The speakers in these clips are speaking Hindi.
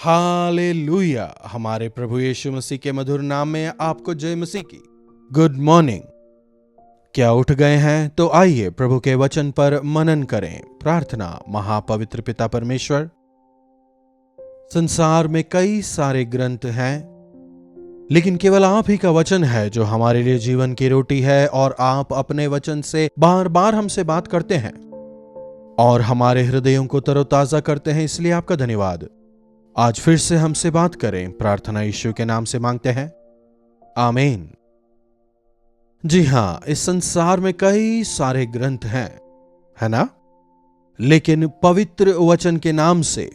हालेलुया। हमारे प्रभु यीशु मसीह के मधुर नाम में आपको जय मसीह की गुड मॉर्निंग। क्या उठ गए हैं? तो आइए प्रभु के वचन पर मनन करें। प्रार्थना। महापवित्र पिता परमेश्वर, संसार में कई सारे ग्रंथ हैं, लेकिन केवल आप ही का वचन है जो हमारे लिए जीवन की रोटी है। और आप अपने वचन से बार बार हमसे बात करते हैं और हमारे हृदयों को तरोताजा करते हैं, इसलिए आपका धन्यवाद। आज फिर से हमसे बात करें, प्रार्थना यीशु के नाम से मांगते हैं, आमीन। जी हां, इस संसार में कई सारे ग्रंथ हैं, है ना? लेकिन पवित्र वचन के नाम से,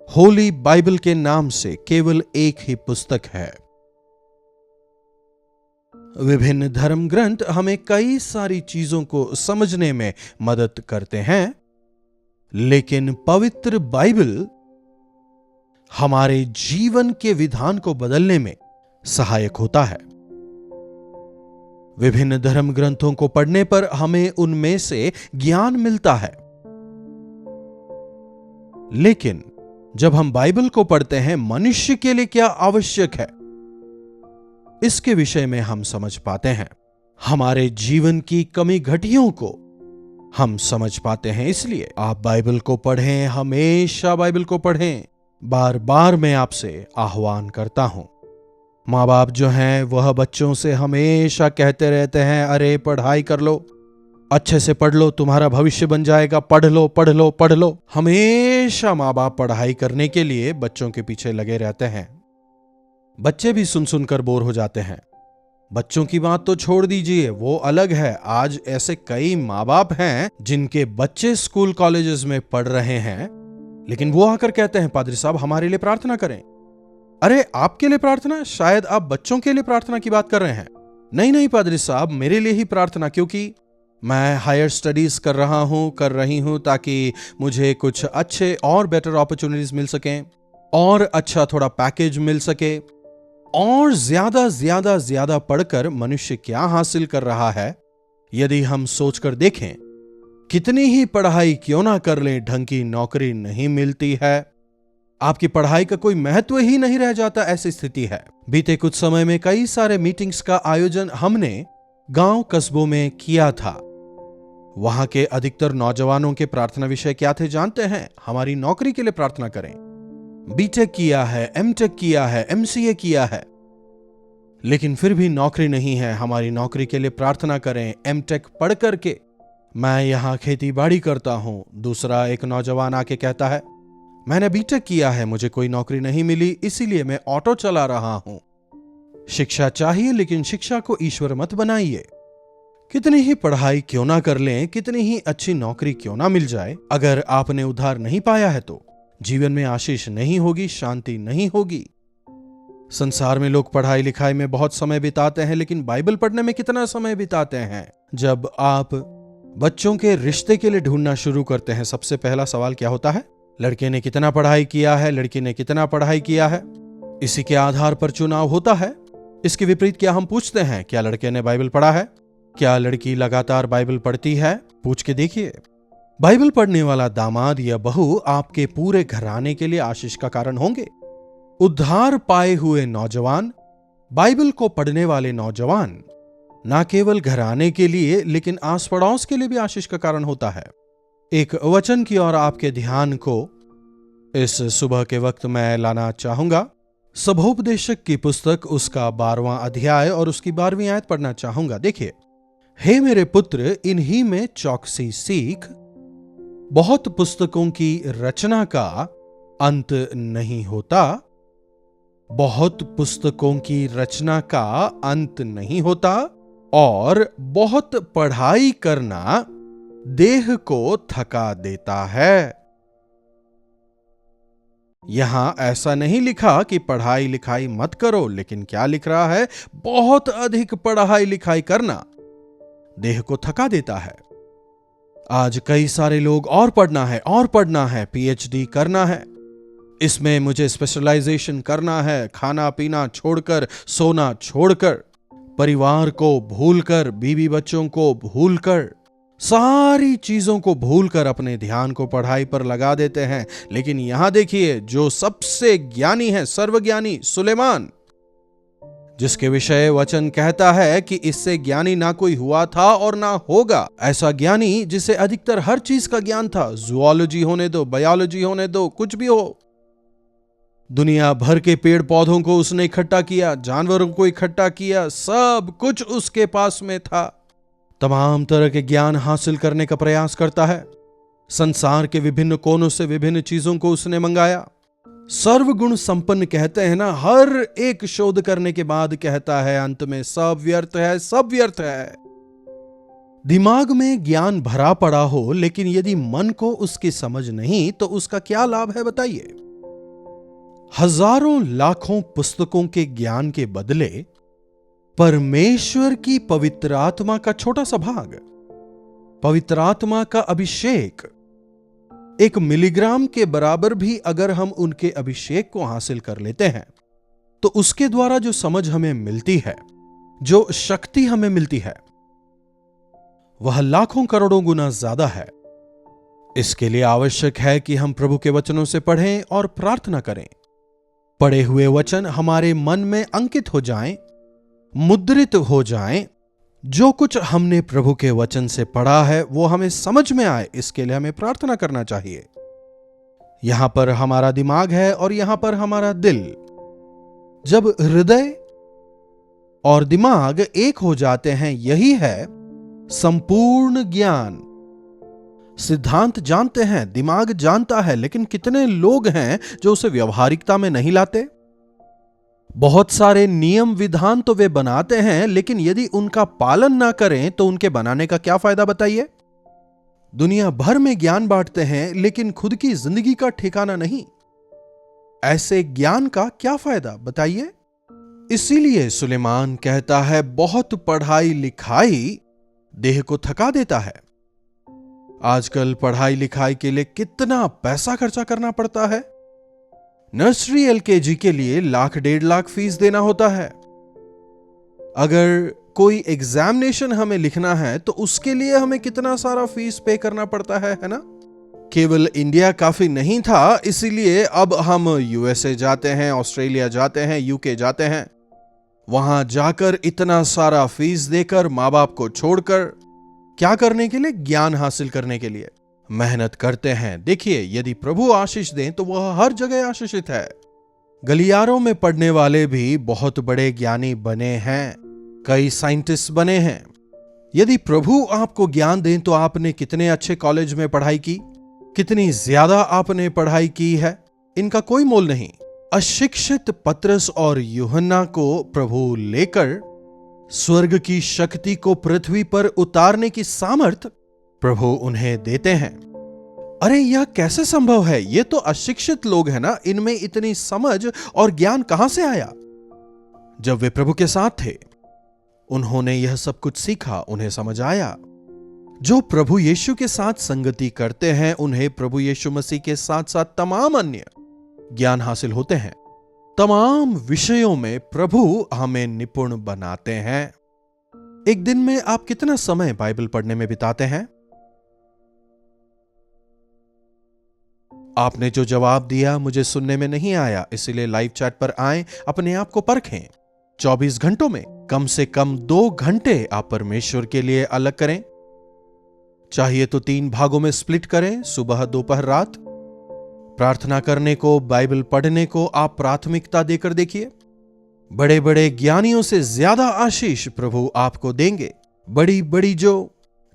होली बाइबल के नाम से केवल एक ही पुस्तक है। विभिन्न धर्म ग्रंथ हमें कई सारी चीजों को समझने में मदद करते हैं, लेकिन पवित्र बाइबल हमारे जीवन के विधान को बदलने में सहायक होता है। विभिन्न धर्म ग्रंथों को पढ़ने पर हमें उनमें से ज्ञान मिलता है, लेकिन जब हम बाइबल को पढ़ते हैं, मनुष्य के लिए क्या आवश्यक है, इसके विषय में हम समझ पाते हैं। हमारे जीवन की कमी घटियों को हम समझ पाते हैं। इसलिए आप बाइबल को पढ़ें, हमेशा बाइबल को पढ़ें। बार बार मैं आपसे आह्वान करता हूं। माँ बाप जो हैं वह बच्चों से हमेशा कहते रहते हैं, अरे पढ़ाई कर लो, अच्छे से पढ़ लो, तुम्हारा भविष्य बन जाएगा, पढ़ लो पढ़ लो पढ़ लो। हमेशा माँ बाप पढ़ाई करने के लिए बच्चों के पीछे लगे रहते हैं। बच्चे भी सुन सुनकर बोर हो जाते हैं। बच्चों की बात तो छोड़ दीजिए, वो अलग है। आज ऐसे कई माँ बाप हैं जिनके बच्चे स्कूल कॉलेजेस में पढ़ रहे हैं, लेकिन वो आकर कहते हैं, पादरी साहब हमारे लिए प्रार्थना करें। अरे आपके लिए प्रार्थना? शायद आप बच्चों के लिए प्रार्थना की बात कर रहे हैं। नहीं नहीं पादरी साहब, मेरे लिए ही प्रार्थना, क्योंकि मैं हायर स्टडीज कर रही हूं ताकि मुझे कुछ अच्छे और बेटर अपॉर्चुनिटीज मिल सकें, और अच्छा थोड़ा पैकेज मिल सके। और ज्यादा पढ़कर मनुष्य क्या हासिल कर रहा है, यदि हम सोचकर देखें, कितनी ही पढ़ाई क्यों ना कर लें, ढंग की नौकरी नहीं मिलती है। आपकी पढ़ाई का कोई महत्व ही नहीं रह जाता, ऐसी स्थिति है। बीते कुछ समय में कई सारे मीटिंग्स का आयोजन हमने गांव कस्बों में किया था। वहां के अधिकतर नौजवानों के प्रार्थना विषय क्या थे जानते हैं? हमारी नौकरी के लिए प्रार्थना करें। बीटेक किया है, एमटेक किया है, एमसीए किया है, लेकिन फिर भी नौकरी नहीं है। हमारी नौकरी के लिए प्रार्थना करें। एमटेक पढ़ करके मैं यहां खेती बाड़ी करता हूं। दूसरा एक नौजवान आके कहता है, मैंने बीटेक किया है, मुझे कोई नौकरी नहीं मिली, इसीलिए मैं ऑटो चला रहा हूं। शिक्षा चाहिए, लेकिन शिक्षा को ईश्वर मत बनाइए। कितनी ही पढ़ाई क्यों ना कर लें, कितनी ही अच्छी नौकरी क्यों ना मिल जाए, अगर आपने उद्धार नहीं पाया है तो जीवन में आशीष नहीं होगी, शांति नहीं होगी। संसार में लोग पढ़ाई लिखाई में बहुत समय बिताते हैं, लेकिन बाइबल पढ़ने में कितना समय बिताते हैं? जब आप बच्चों के रिश्ते के लिए ढूंढना शुरू करते हैं, सबसे पहला सवाल क्या होता है? लड़के ने कितना पढ़ाई किया है, लड़की ने कितना पढ़ाई किया है। इसी के आधार पर चुनाव होता है। इसके विपरीत क्या हम पूछते हैं, क्या लड़के ने बाइबल पढ़ा है? क्या लड़की लगातार बाइबल पढ़ती है? पूछ के देखिए। बाइबल पढ़ने वाला दामाद या बहू आपके पूरे घराने के लिए आशीष का कारण होंगे। उद्धार पाए हुए नौजवान, बाइबल को पढ़ने वाले नौजवान, ना केवल घराने के लिए लेकिन आस पड़ोस के लिए भी आशीष का कारण होता है। एक वचन की ओर आपके ध्यान को इस सुबह के वक्त मैं लाना चाहूंगा। सभोपदेशक की पुस्तक, उसका 12वां अध्याय और उसकी 12वीं आयत पढ़ना चाहूंगा। देखिए, हे मेरे पुत्र, इन्हीं में चौकसी सीख, बहुत पुस्तकों की रचना का अंत नहीं होता। बहुत पुस्तकों की रचना का अंत नहीं होता, और बहुत पढ़ाई करना देह को थका देता है। यहां ऐसा नहीं लिखा कि पढ़ाई लिखाई मत करो, लेकिन क्या लिख रहा है? बहुत अधिक पढ़ाई लिखाई करना देह को थका देता है। आज कई सारे लोग और पढ़ना है, पीएचडी करना है, इसमें मुझे स्पेशलाइजेशन करना है, खाना पीना छोड़कर, सोना छोड़कर, परिवार को भूलकर, बीवी बच्चों को भूलकर, सारी चीजों को भूलकर अपने ध्यान को पढ़ाई पर लगा देते हैं। लेकिन यहां देखिए, जो सबसे ज्ञानी है, सर्वज्ञानी सुलेमान, जिसके विषय वचन कहता है कि इससे ज्ञानी ना कोई हुआ था और ना होगा। ऐसा ज्ञानी जिसे अधिकतर हर चीज का ज्ञान था, जूलॉजी होने दो, बायोलॉजी होने दो, कुछ भी हो। दुनिया भर के पेड़ पौधों को उसने इकट्ठा किया, जानवरों को इकट्ठा किया, सब कुछ उसके पास में था। तमाम तरह के ज्ञान हासिल करने का प्रयास करता है। संसार के विभिन्न कोनों से विभिन्न चीजों को उसने मंगाया। सर्वगुण संपन्न कहते हैं ना, हर एक शोध करने के बाद कहता है अंत में सब व्यर्थ है, सब व्यर्थ है। दिमाग में ज्ञान भरा पड़ा हो, लेकिन यदि मन को उसकी समझ नहीं तो उसका क्या लाभ है, बताइए। हजारों लाखों पुस्तकों के ज्ञान के बदले परमेश्वर की पवित्र आत्मा का छोटा सा भाग, पवित्र आत्मा का अभिषेक, 1 मिलीग्राम के बराबर भी अगर हम उनके अभिषेक को हासिल कर लेते हैं तो उसके द्वारा जो समझ हमें मिलती है, जो शक्ति हमें मिलती है, वह लाखों करोड़ों गुना ज्यादा है। इसके लिए आवश्यक है कि हम प्रभु के वचनों से पढ़ें और प्रार्थना करें। पढ़े हुए वचन हमारे मन में अंकित हो जाएं, मुद्रित हो जाएं। जो कुछ हमने प्रभु के वचन से पढ़ा है वो हमें समझ में आए, इसके लिए हमें प्रार्थना करना चाहिए। यहां पर हमारा दिमाग है और यहां पर हमारा दिल। जब हृदय और दिमाग एक हो जाते हैं, यही है संपूर्ण ज्ञान। सिद्धांत जानते हैं, दिमाग जानता है, लेकिन कितने लोग हैं जो उसे व्यवहारिकता में नहीं लाते। बहुत सारे नियम विधान तो वे बनाते हैं, लेकिन यदि उनका पालन ना करें तो उनके बनाने का क्या फायदा, बताइए। दुनिया भर में ज्ञान बांटते हैं, लेकिन खुद की जिंदगी का ठिकाना नहीं। ऐसे ज्ञान का क्या फायदा, बताइए। इसीलिए सुलेमान कहता है, बहुत पढ़ाई लिखाई देह को थका देता है। आजकल पढ़ाई लिखाई के लिए कितना पैसा खर्चा करना पड़ता है। नर्सरी एलकेजी के लिए 1,00,000-1,50,000 फीस देना होता है। अगर कोई एग्जामिनेशन हमें लिखना है तो उसके लिए हमें कितना सारा फीस पे करना पड़ता है ना। केवल इंडिया काफी नहीं था, इसीलिए अब हम यूएसए जाते हैं, ऑस्ट्रेलिया जाते हैं, यूके जाते हैं। वहां जाकर इतना सारा फीस देकर, माँ बाप को छोड़कर, क्या करने के लिए, ज्ञान हासिल करने के लिए मेहनत करते हैं। देखिए, यदि प्रभु आशीष दें तो वह हर जगह आशीषित है। गलियारों में पढ़ने वाले भी बहुत बड़े ज्ञानी बने हैं, कई साइंटिस्ट बने हैं। यदि प्रभु आपको ज्ञान दें तो आपने कितने अच्छे कॉलेज में पढ़ाई की, कितनी ज्यादा आपने पढ़ाई की है, इनका कोई मोल नहीं। अशिक्षित पतरस और यूहन्ना को प्रभु लेकर स्वर्ग की शक्ति को पृथ्वी पर उतारने की सामर्थ प्रभु उन्हें देते हैं। अरे यह कैसे संभव है? ये तो अशिक्षित लोग हैं ना, इनमें इतनी समझ और ज्ञान कहां से आया? जब वे प्रभु के साथ थे उन्होंने यह सब कुछ सीखा, उन्हें समझ आया। जो प्रभु यीशु के साथ संगति करते हैं उन्हें प्रभु यीशु मसीह के साथ साथ तमाम अन्य ज्ञान हासिल होते हैं। तमाम विषयों में प्रभु हमें निपुण बनाते हैं। एक दिन में आप कितना समय बाइबल पढ़ने में बिताते हैं? आपने जो जवाब दिया मुझे सुनने में नहीं आया, इसलिए लाइव चैट पर आएं, अपने आप को परखें। 24 घंटों में कम से कम 2 घंटे आप परमेश्वर के लिए अलग करें। चाहिए तो 3 भागों में स्प्लिट करें, सुबह, दोपहर, रात। प्रार्थना करने को, बाइबल पढ़ने को आप प्राथमिकता देकर देखिए। बड़े बड़े ज्ञानियों से ज्यादा आशीष प्रभु आपको देंगे। बड़ी बड़ी जो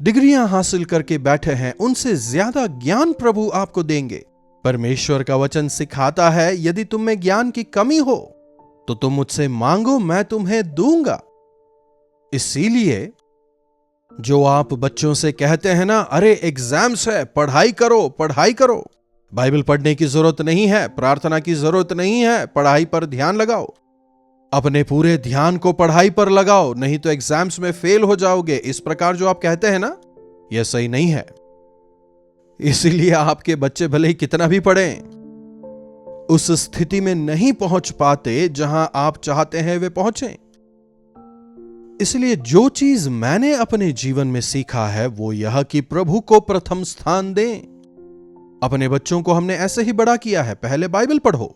डिग्रियां हासिल करके बैठे हैं उनसे ज्यादा ज्ञान प्रभु आपको देंगे। परमेश्वर का वचन सिखाता है, यदि तुम में ज्ञान की कमी हो तो तुम मुझसे मांगो, मैं तुम्हें दूंगा। इसीलिए जो आप बच्चों से कहते हैं ना, अरे एग्जाम्स है, पढ़ाई करो, पढ़ाई करो, बाइबल पढ़ने की जरूरत नहीं है, प्रार्थना की जरूरत नहीं है, पढ़ाई पर ध्यान लगाओ, अपने पूरे ध्यान को पढ़ाई पर लगाओ, नहीं तो एग्जाम्स में फेल हो जाओगे, इस प्रकार जो आप कहते हैं ना, यह सही नहीं है। इसीलिए आपके बच्चे भले ही कितना भी पढ़ें, उस स्थिति में नहीं पहुंच पाते जहां आप चाहते हैं वे पहुंचें। इसलिए जो चीज मैंने अपने जीवन में सीखा है वो यह कि प्रभु को प्रथम स्थान दें। अपने बच्चों को हमने ऐसे ही बड़ा किया है, पहले बाइबल पढ़ो,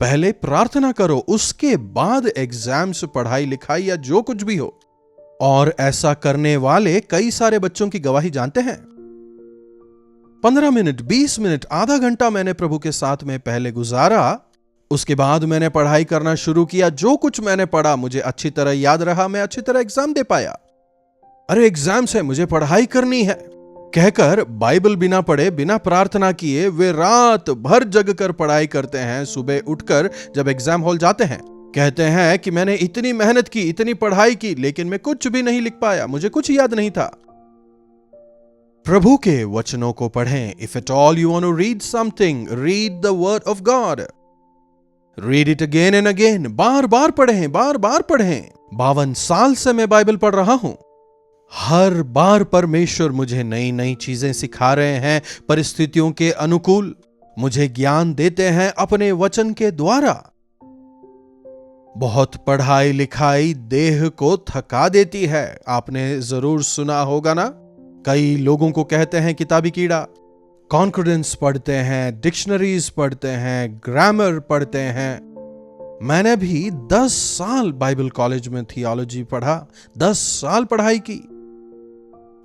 पहले प्रार्थना करो, उसके बाद एग्जाम्स, पढ़ाई लिखाई या जो कुछ भी हो। और ऐसा करने वाले कई सारे बच्चों की गवाही जानते हैं। 15 मिनट, 20 मिनट, आधा घंटा मैंने प्रभु के साथ में पहले गुजारा, उसके बाद मैंने पढ़ाई करना शुरू किया। जो कुछ मैंने पढ़ा मुझे अच्छी तरह याद रहा, मैं अच्छी तरह एग्जाम दे पाया। अरे एग्जाम्स है, मुझे पढ़ाई करनी है कहकर बाइबल बिना पढ़े, बिना प्रार्थना किए वे रात भर जग कर पढ़ाई करते हैं। सुबह उठकर जब एग्जाम हॉल जाते हैं कहते हैं कि मैंने इतनी मेहनत की, इतनी पढ़ाई की, लेकिन मैं कुछ भी नहीं लिख पाया, मुझे कुछ याद नहीं था। प्रभु के वचनों को पढ़ें। If at all you want to read something, read the word of God, read it again and again. बार बार पढ़ें, बार बार पढ़ें। 52 साल से मैं बाइबल पढ़ रहा हूं। हर बार परमेश्वर मुझे नई नई चीजें सिखा रहे हैं, परिस्थितियों के अनुकूल मुझे ज्ञान देते हैं अपने वचन के द्वारा। बहुत पढ़ाई लिखाई देह को थका देती है। आपने जरूर सुना होगा ना, कई लोगों को कहते हैं किताबी कीड़ा। कॉन्कॉर्डेंस पढ़ते हैं, डिक्शनरीज पढ़ते हैं, ग्रामर पढ़ते हैं। मैंने भी 10 साल बाइबल कॉलेज में थियोलॉजी पढ़ा, 10 साल पढ़ाई की।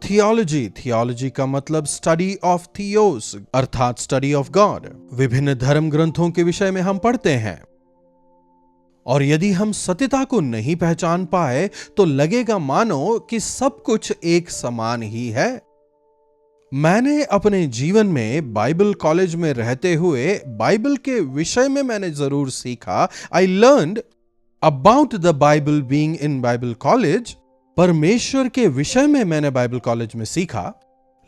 थियोलॉजी का मतलब स्टडी ऑफ थियोस, अर्थात स्टडी ऑफ गॉड। विभिन्न धर्म ग्रंथों के विषय में हम पढ़ते हैं। और यदि हम सत्यता को नहीं पहचान पाए तो लगेगा मानो कि सब कुछ एक समान ही है। मैंने अपने जीवन में बाइबल कॉलेज में रहते हुए बाइबल के विषय में मैंने जरूर सीखा। I learned about the Bible being in Bible college. परमेश्वर के विषय में मैंने बाइबल कॉलेज में सीखा,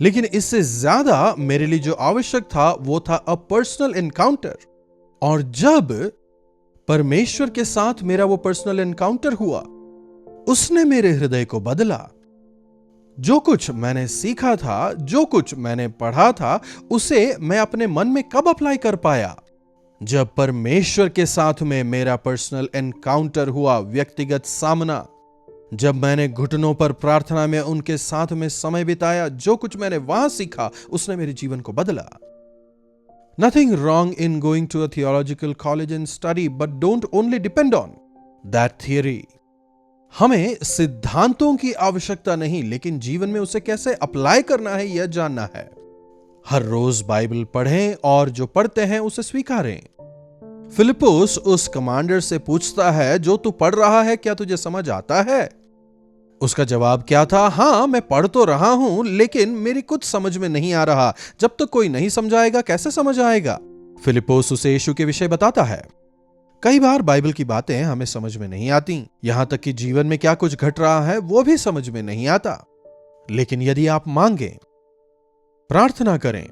लेकिन इससे ज्यादा मेरे लिए जो आवश्यक था वो था अ पर्सनल एनकाउंटर। और जब परमेश्वर के साथ मेरा वो पर्सनल एनकाउंटर हुआ, उसने मेरे हृदय को बदला। जो कुछ मैंने सीखा था, जो कुछ मैंने पढ़ा था, उसे मैं अपने मन में कब अप्लाई कर पाया? जब परमेश्वर के साथ में मेरा पर्सनल एनकाउंटर हुआ, व्यक्तिगत सामना। जब मैंने घुटनों पर प्रार्थना में उनके साथ में समय बिताया, जो कुछ मैंने वहां सीखा उसने मेरे जीवन को बदला। Nothing wrong in going to a theological college and study, but don't only depend on that theory. हमें सिद्धांतों की आवश्यकता नहीं, लेकिन जीवन में उसे कैसे अप्लाई करना है यह जानना है। हर रोज बाइबल पढ़ें और जो पढ़ते हैं उसे स्वीकारें। फिलिपुस उस कमांडर से पूछता है, जो तू पढ़ रहा है क्या तुझे समझ आता है? उसका जवाब क्या था? हां, मैं पढ़ तो रहा हूं, लेकिन मेरी कुछ समझ में नहीं आ रहा। जब तक कोई नहीं समझाएगा कैसे समझ आएगा? फिलिपुस उसे यीशु के विषय बताता है। कई बार बाइबल की बातें हमें समझ में नहीं आती, यहां तक कि जीवन में क्या कुछ घट रहा है वो भी समझ में नहीं आता। लेकिन यदि आप मांगें, प्रार्थना करें,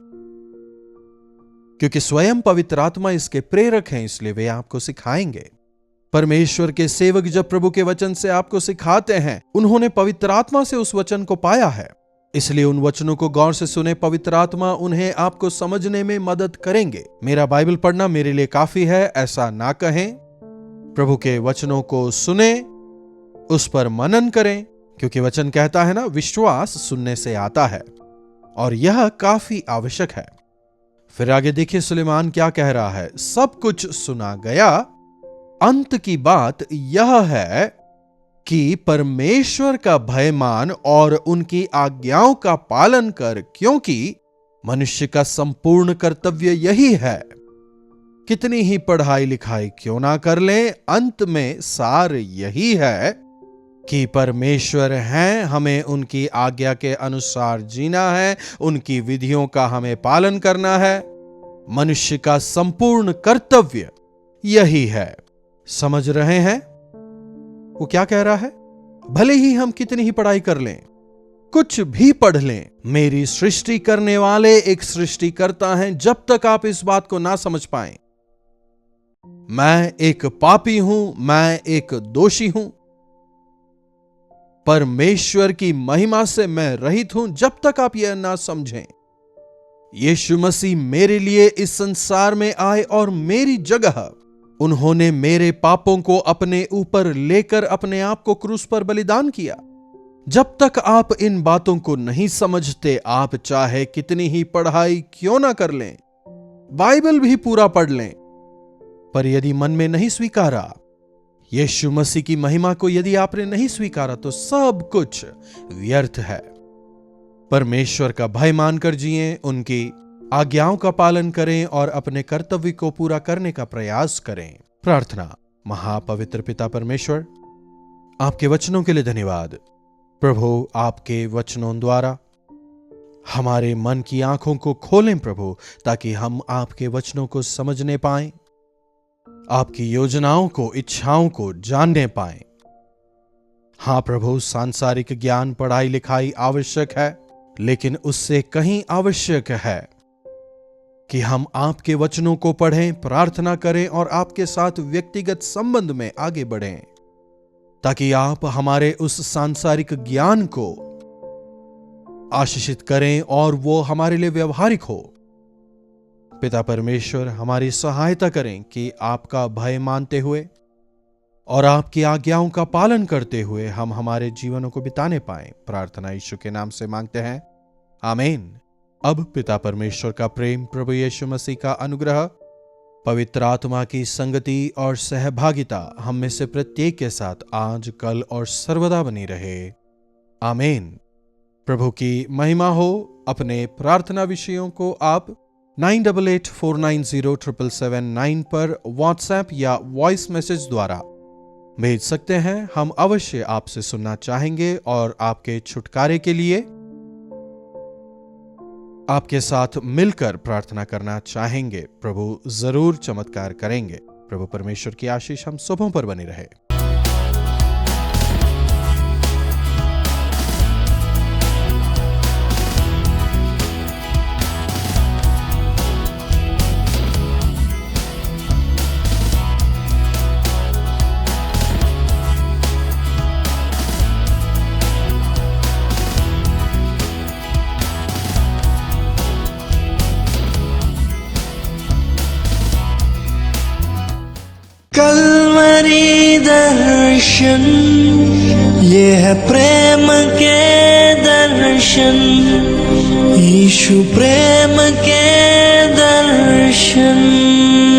क्योंकि स्वयं पवित्र आत्मा इसके प्रेरक हैं, इसलिए वे आपको सिखाएंगे। परमेश्वर के सेवक जब प्रभु के वचन से आपको सिखाते हैं, उन्होंने पवित्र आत्मा से उस वचन को पाया है, इसलिए उन वचनों को गौर से सुने। पवित्र आत्मा उन्हें आपको समझने में मदद करेंगे। मेरा बाइबल पढ़ना मेरे लिए काफी है, ऐसा ना कहें। प्रभु के वचनों को सुने, उस पर मनन करें, क्योंकि वचन कहता है ना, विश्वास सुनने से आता है, और यह काफी आवश्यक है। फिर आगे देखिए सुलेमान क्या कह रहा है। सब कुछ सुना गया, अंत की बात यह है कि परमेश्वर का भय मान और उनकी आज्ञाओं का पालन कर, क्योंकि मनुष्य का संपूर्ण कर्तव्य यही है। कितनी ही पढ़ाई लिखाई क्यों ना कर लें, अंत में सार यही है कि परमेश्वर हैं, हमें उनकी आज्ञा के अनुसार जीना है, उनकी विधियों का हमें पालन करना है। मनुष्य का संपूर्ण कर्तव्य यही है। समझ रहे हैं वो क्या कह रहा है? भले ही हम कितनी ही पढ़ाई कर लें, कुछ भी पढ़ लें, मेरी सृष्टि करने वाले एक सृष्टिकर्ता हैं। जब तक आप इस बात को ना समझ पाएं, मैं एक पापी हूं, मैं एक दोषी हूं, परमेश्वर की महिमा से मैं रहित हूं, जब तक आप यह ना समझें, यीशु मसीह मेरे लिए इस संसार में आए और मेरी जगह उन्होंने मेरे पापों को अपने ऊपर लेकर अपने आप को क्रूस पर बलिदान किया। जब तक आप इन बातों को नहीं समझते, आप चाहे कितनी ही पढ़ाई क्यों ना कर लें, बाइबल भी पूरा पढ़ लें, पर यदि मन में नहीं स्वीकारा, यीशु मसीह की महिमा को यदि आपने नहीं स्वीकारा, तो सब कुछ व्यर्थ है। परमेश्वर का भय मानकर जिएं, उनकी आज्ञाओं का पालन करें और अपने कर्तव्य को पूरा करने का प्रयास करें। प्रार्थना। महापवित्र पिता परमेश्वर, आपके वचनों के लिए धन्यवाद। प्रभु, आपके वचनों द्वारा हमारे मन की आंखों को खोलें प्रभु, ताकि हम आपके वचनों को समझने पाएं, आपकी योजनाओं को, इच्छाओं को जानने पाएं। हां प्रभु, सांसारिक ज्ञान, पढ़ाई लिखाई आवश्यक है, लेकिन उससे कहीं आवश्यक है कि हम आपके वचनों को पढ़ें, प्रार्थना करें और आपके साथ व्यक्तिगत संबंध में आगे बढ़ें, ताकि आप हमारे उस सांसारिक ज्ञान को आशीषित करें और वो हमारे लिए व्यवहारिक हो। पिता परमेश्वर, हमारी सहायता करें कि आपका भय मानते हुए और आपकी आज्ञाओं का पालन करते हुए हम हमारे जीवनों को बिताने पाएं। प्रार्थना यीशु के नाम से मांगते हैं, आमीन। अब पिता परमेश्वर का प्रेम, प्रभु यीशु मसीह का अनुग्रह, पवित्र आत्मा की संगति और सहभागिता हम में से प्रत्येक के साथ आज, कल और सर्वदा बनी रहे। आमीन। प्रभु की महिमा हो। अपने प्रार्थना विषयों को आप 9884907779 पर व्हाट्सएप या वॉइस मैसेज द्वारा भेज सकते हैं। हम अवश्य आपसे सुनना चाहेंगे और आपके छुटकारे के लिए आपके साथ मिलकर प्रार्थना करना चाहेंगे। प्रभु जरूर चमत्कार करेंगे। प्रभु परमेश्वर की आशीष हम सबों पर बनी रहे। कल्वरी दर्शन, ये है प्रेम के दर्शन, यीशु प्रेम के दर्शन।